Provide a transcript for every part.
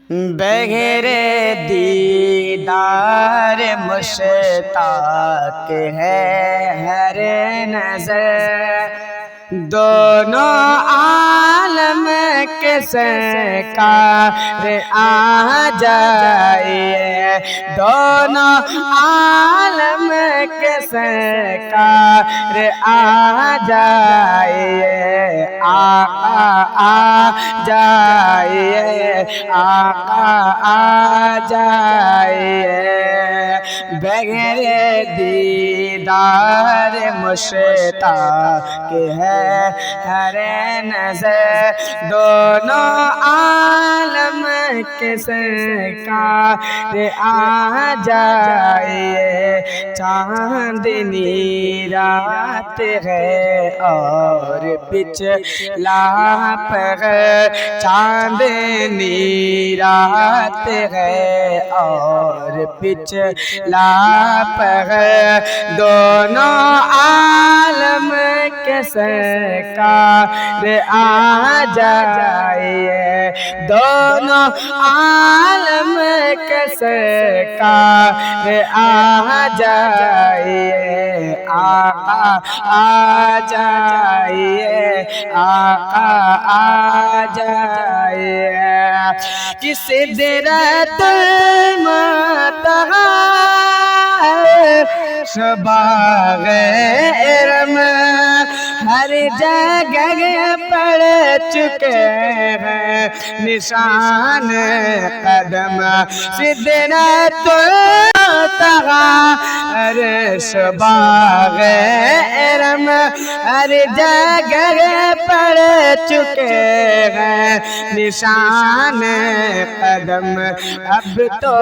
بغیر دیدار مشتاق ہے ہر نظر، دونوں عالم کے سرکار آ جائیے، دونوں عالم کے سرکار آ جائیے، آقا آ جائیے، آقا آ جائیے، بغیر دیدار مشتاق ہے ہر نظر، دونوں عالم کے سرکار آ جائیے، چاندنی رات ہے اور پچھلا پہر، چاندنی رات ہے اور پچھلا پہر، دونوں عالم کے سرکار آ جائیے، دونوں عالم کے سرکار آ جائیے، آقا آ جائیے، آقا آ جائیے، کہ سدرۃ المنتہی شباغ علم ہر جگہ پڑ چکے ہیں نشان قدم، سدرۃ المنتہی شباغ علم ہر جگہ پڑ چکے ہیں نشان قدم، اب تو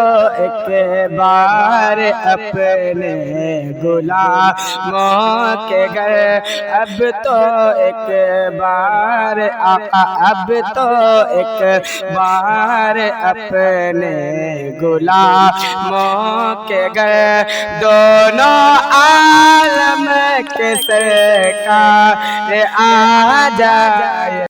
ایک بار اپنے غلاموں کے گھر، اب تو ایک بار آقا، اب تو ایک بار اپنے غلاموں کے گھر، دونوں عالم کے سرکار آ جائے۔